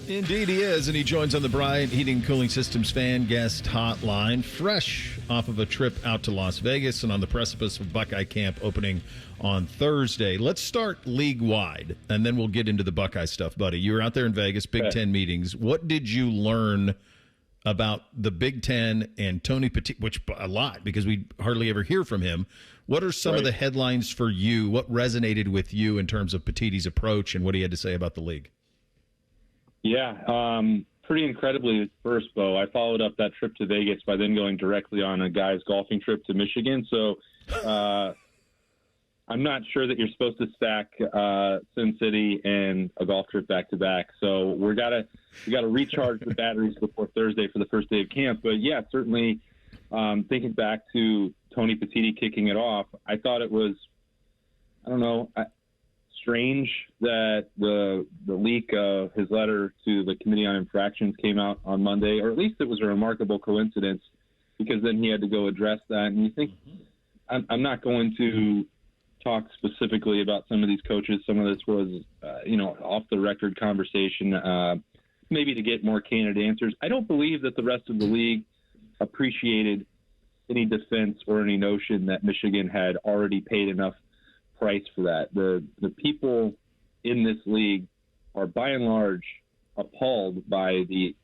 Indeed he is, and he joins on the Bryant Heating Cooling Systems fan guest hotline, fresh off of a trip out to Las Vegas and on the precipice of Buckeye camp opening on Thursday. Let's start league-wide, and then we'll get into the Buckeye stuff, buddy. You were out there in Vegas, Big Ten meetings. What did you learn about the Big Ten and Tony Petitti, which a lot, because we hardly ever hear from him. What are some of the headlines for you? What resonated with you in terms of Petitti's approach and what he had to say about the league? Yeah, pretty incredibly first, Beau. I followed up that trip to Vegas by then going directly on a guy's golfing trip to Michigan. So I'm not sure that you're supposed to stack Sin City and a golf trip back to back. So we got to recharge the batteries before Thursday for the first day of camp. But yeah, certainly thinking back to Tony Petitti kicking it off, I thought it was, strange that the leak of his letter to the Committee on Infractions came out on Monday, or at least it was a remarkable coincidence, because then he had to go address that. And you think, I'm not going to talk specifically about some of these coaches. Some of this was, off the record conversation, maybe to get more candid answers. I don't believe that the rest of the league appreciated any defense or any notion that Michigan had already paid enough price for that. The people in this league are by and large appalled by the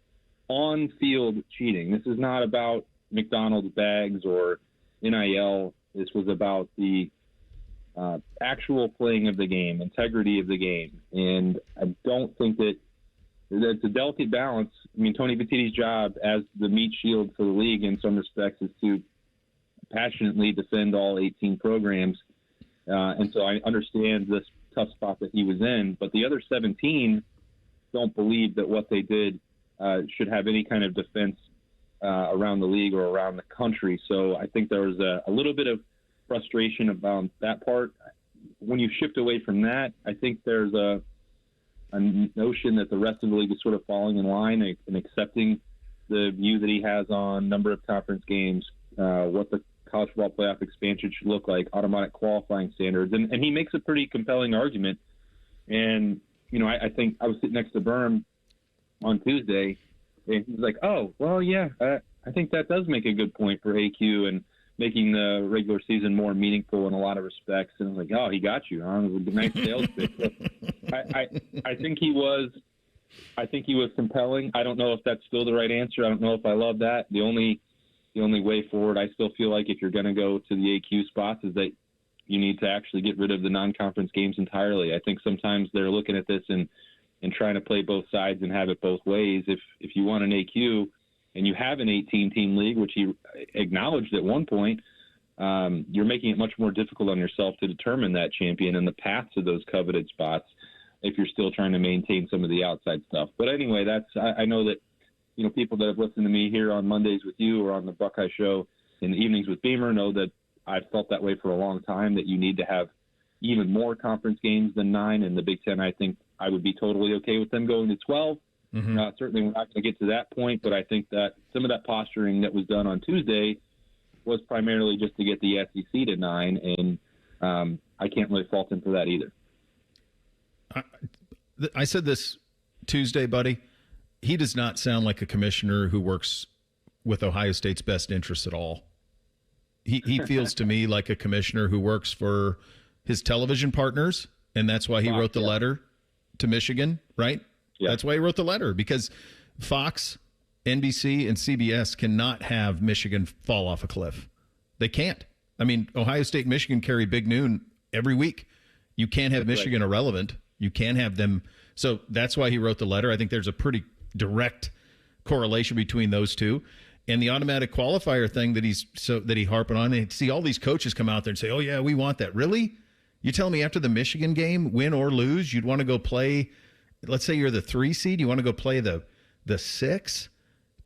on-field cheating. This is not about McDonald's bags or NIL. This was about the actual playing of the game, integrity of the game. And I don't think that it's a delicate balance. I mean, Tony Petitti's job as the meat shield for the league in some respects is to passionately defend all 18 programs. And so I understand this tough spot that he was in, but the other 17 don't believe that what they did should have any kind of defense around the league or around the country. So I think there was a little bit of frustration about that part. When you shift away from that, I think there's a notion that the rest of the league is sort of falling in line and accepting the view that he has on number of conference games, what the college football playoff expansion should look like, automatic qualifying standards. And he makes a pretty compelling argument. And, I think I was sitting next to Berm on Tuesday, and he's like, oh, well, yeah, I think that does make a good point for AQ and making the regular season more meaningful in a lot of respects. And I was like, oh, he got you. Huh? It was a nice sales pitch. I think he was compelling. I don't know if that's still the right answer. I don't know if I love that. The only way forward, I still feel like if you're going to go to the AQ spots, is that you need to actually get rid of the non-conference games entirely. I think sometimes they're looking at this and trying to play both sides and have it both ways. If you want an AQ and you have an 18-team league, which he acknowledged at one point, you're making it much more difficult on yourself to determine that champion and the path to those coveted spots if you're still trying to maintain some of the outside stuff. But anyway, I know that people that have listened to me here on Mondays with you or on the Buckeye show in the evenings with Beamer know that I've felt that way for a long time, that you need to have even more conference games than 9. And the Big Ten, I think I would be totally okay with them going to 12. Mm-hmm. Certainly we're not going to get to that point, but I think that some of that posturing that was done on Tuesday was primarily just to get the SEC to 9, and I can't really fault him for that either. I said this Tuesday, buddy. He does not sound like a commissioner who works with Ohio State's best interests at all. He feels to me like a commissioner who works for his television partners, and that's why he wrote the letter to Michigan, right? Yeah. That's why he wrote the letter, because Fox, NBC, and CBS cannot have Michigan fall off a cliff. They can't. I mean, Ohio State and Michigan carry Big Noon every week. You can't have Michigan irrelevant. You can't have them. So that's why he wrote the letter. I think there's a pretty direct correlation between those two. And the automatic qualifier thing that he harping on, and see all these coaches come out there and say, oh, yeah, we want that. Really? You telling me after the Michigan game, win or lose, you'd want to go play, let's say you're the 3 seed, you want to go play the 6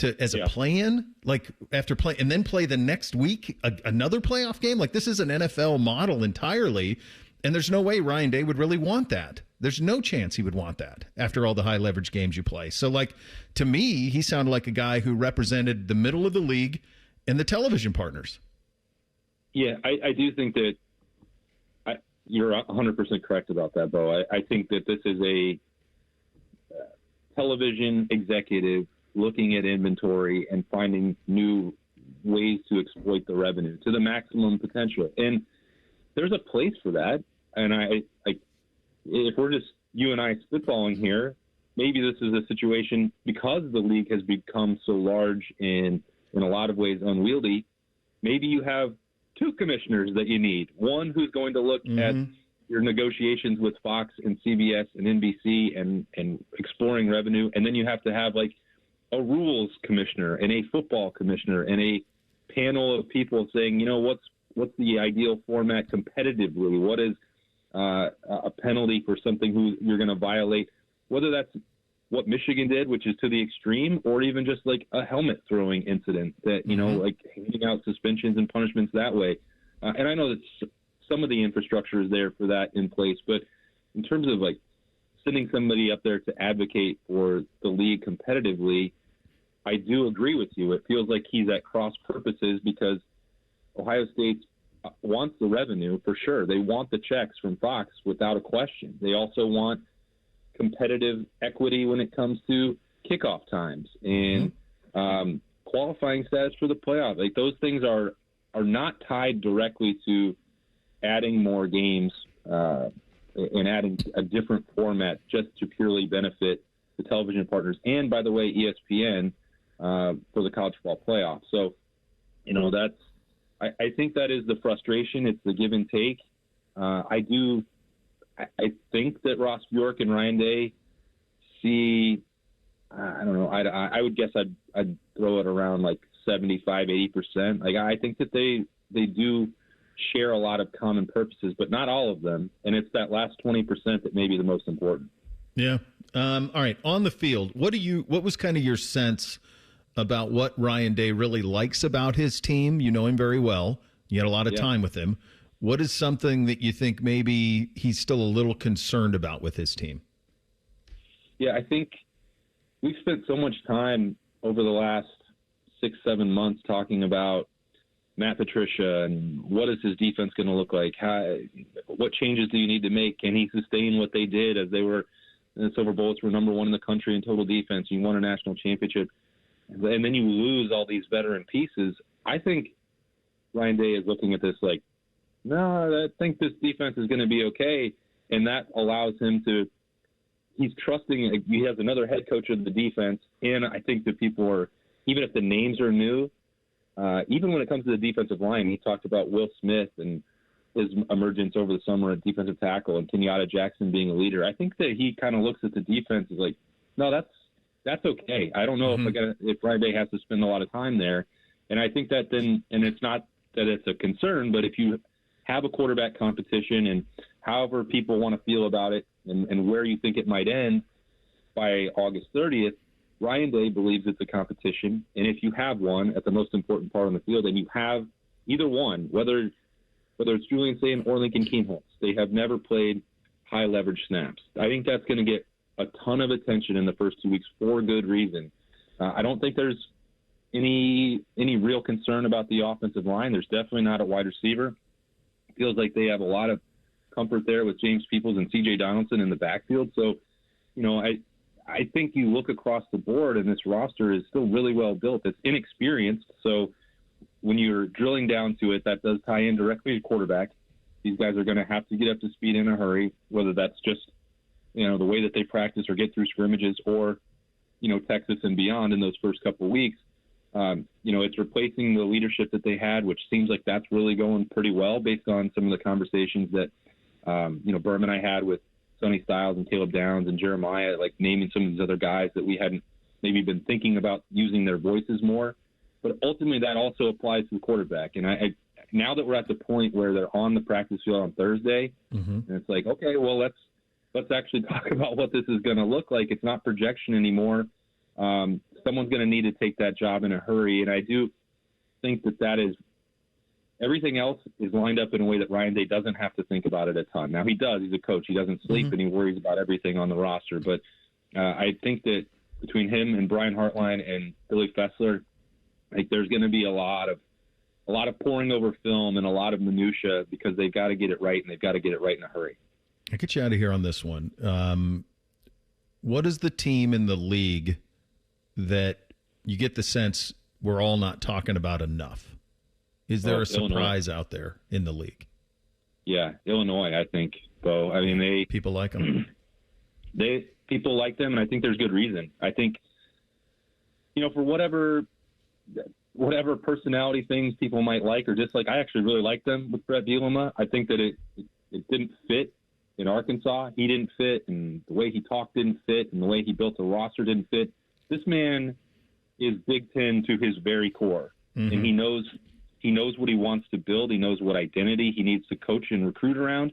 as a play-in? Like after play, and then play the next week another playoff game? Like this is an NFL model entirely, and there's no way Ryan Day would really want that. There's no chance he would want that after all the high leverage games you play. So, like, to me, he sounded like a guy who represented the middle of the league and the television partners. Yeah, I do think that you're 100% correct about that, Beau. I think that this is a television executive looking at inventory and finding new ways to exploit the revenue to the maximum potential. And there's a place for that. And if we're just you and I spitballing here, maybe this is a situation because the league has become so large and in a lot of ways unwieldy. Maybe you have two commissioners that you need. One who's going to look at your negotiations with Fox and CBS and NBC and exploring revenue. And then you have to have like a rules commissioner and a football commissioner and a panel of people saying, what's the ideal format competitively? What is a penalty for something who you're going to violate, whether that's what Michigan did, which is to the extreme, or even just like a helmet throwing incident that, like handing out suspensions and punishments that way. And I know that some of the infrastructure is there for that in place, but in terms of like sending somebody up there to advocate for the league competitively, I do agree with you. It feels like he's at cross purposes because Ohio State wants the revenue for sure. They want the checks from Fox without a question. They also want competitive equity when it comes to kickoff times and qualifying status for the playoff. Like those things are not tied directly to adding more games and adding a different format just to purely benefit the television partners. And by the way, ESPN for the college football playoff. So, I think that is the frustration. It's the give and take. I think that Ross Bjork and Ryan Day see, I don't know, I would guess I'd throw it around like 75, 80%. Like I think that they do share a lot of common purposes, but not all of them. And it's that last 20% that may be the most important. Yeah. All right. On the field, what was kind of your sense about what Ryan Day really likes about his team? You know him very well. You had a lot of time with him. What is something that you think maybe he's still a little concerned about with his team? Yeah, I think we've spent so much time over the last 6-7 months talking about Matt Patricia and what is his defense going to look like? What changes do you need to make? Can he sustain what they did as they were in the Silver Bullets were number one in the country in total defense? You won a national championship. And then you lose all these veteran pieces. I think Ryan Day is looking at this like, no, I think this defense is going to be okay. And that allows him to – he's trusting – he has another head coach of the defense. And I think that people are – even if the names are new, even when it comes to the defensive line, he talked about Will Smith and his emergence over the summer at defensive tackle and Kenyatta Jackson being a leader. I think that he kind of looks at the defense as like, no, that's okay. I don't know if Ryan Day has to spend a lot of time there. And I think that then, and it's not that it's a concern, but if you have a quarterback competition and however people want to feel about it and where you think it might end by August 30th, Ryan Day believes it's a competition. And if you have one at the most important part on the field, and you have either one, whether it's Julian Sayin or Lincoln Keenholz, they have never played high leverage snaps. I think that's going to get a ton of attention in the first 2 weeks for good reason. I don't think there's any real concern about the offensive line. There's definitely not a wide receiver. It feels like they have a lot of comfort there with James Peoples and C.J. Donaldson in the backfield. So, I think you look across the board and this roster is still really well built. It's inexperienced. So when you're drilling down to it, that does tie in directly to quarterback. These guys are going to have to get up to speed in a hurry, whether that's just the way that they practice or get through scrimmages or, Texas and beyond in those first couple of weeks. It's replacing the leadership that they had, which seems like that's really going pretty well based on some of the conversations that, Berman and I had with Sonny Styles and Caleb Downs and Jeremiah, like naming some of these other guys that we hadn't maybe been thinking about using their voices more. But ultimately that also applies to the quarterback. And I now that we're at the point where they're on the practice field on Thursday, and it's like, okay, well, let's actually talk about what this is going to look like. It's not projection anymore. Someone's going to need to take that job in a hurry. And I do think that is everything else is lined up in a way that Ryan Day doesn't have to think about it a ton. Now he does. He's a coach. He doesn't sleep and he worries about everything on the roster. But I think that between him and Brian Hartline and Billy Fessler, like there's going to be a lot of pouring over film and a lot of minutia because they've got to get it right and they've got to get it right in a hurry. I'll get you out of here on this one. What is the team in the league that you get the sense we're all not talking about enough? Is there a surprise out there in the league? Yeah, Illinois, I think, Bo. I mean, people like them. People like them, and I think there's good reason. I think, for whatever personality things people might like or dislike, I actually really like them with Brett Bielema. I think that it didn't fit in Arkansas. He didn't fit, and the way he talked didn't fit, and the way he built the roster didn't fit. This man is Big Ten to his very core, and he knows what he wants to build. He knows what identity he needs to coach and recruit around.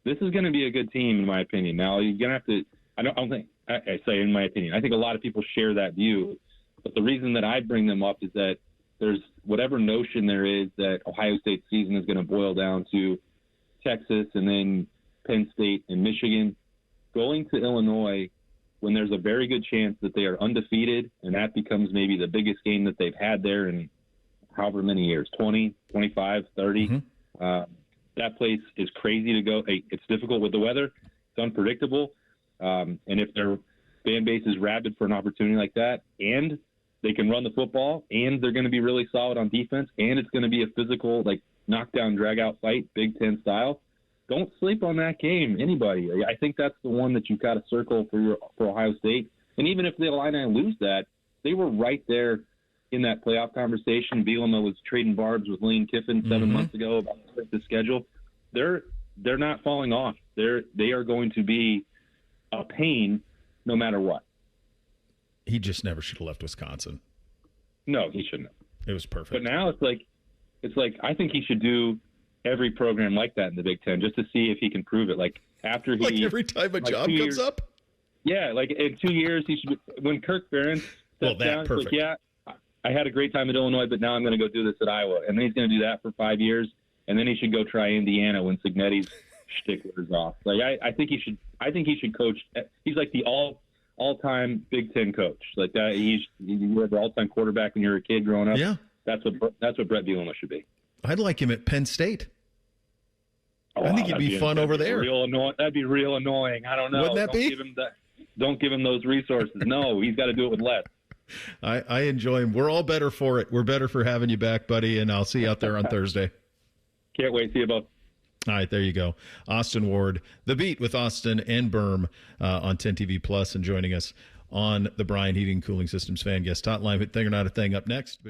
This is going to be a good team, in my opinion. Now, you're going to have to – I don't think – I say in my opinion. I think a lot of people share that view. But the reason that I bring them up is that there's whatever notion there is that Ohio State's season is going to boil down to Texas and then Penn State and Michigan. Going to Illinois when there's a very good chance that they are undefeated, and that becomes maybe the biggest game that they've had there in however many years, 20, 25, 30. That place is crazy to go. It's difficult with the weather. It's unpredictable. And if their fan base is rabid for an opportunity like that, and they can run the football, and they're going to be really solid on defense, and it's going to be a physical, knockdown, drag-out fight, Big Ten style, don't sleep on that game, anybody. I think that's the one that you've got to circle for Ohio State. And even if the Illini lose that, they were right there in that playoff conversation. Bielema was trading barbs with Lane Kiffin 7 months ago about the schedule. They're not falling off. They are going to be a pain no matter what. He just never should have left Wisconsin. No, he shouldn't have. It was perfect. But now it's like I think he should do every program like that in the Big Ten just to see if he can prove it. After he every time a job comes up. Yeah, in 2 years he should. When Kirk Ferentz steps down, perfect. I had a great time at Illinois, but now I'm going to go do this at Iowa, and then he's going to do that for 5 years, and then he should go try Indiana when Signetti's shtick wears off. I think he should. I think he should coach. He's like the all-time Big Ten coach. Like that. You were the all-time quarterback when you were a kid growing up. Yeah, that's what Brett Bielema should be. I'd like him at Penn State. I think he'd be fun over there. That'd be real annoying. I don't know. Wouldn't that be? Don't give him those resources. No, he's got to do it with less. I enjoy him. We're all better for it. We're better for having you back, buddy, and I'll see you out there on Thursday. Can't wait. See you both. All right, there you go. Austin Ward, The Beat with Austin and Berm on 10 TV Plus, and joining us on the Brian Heating Cooling Systems Fan Guest Hotline. Thing or Not a Thing up next.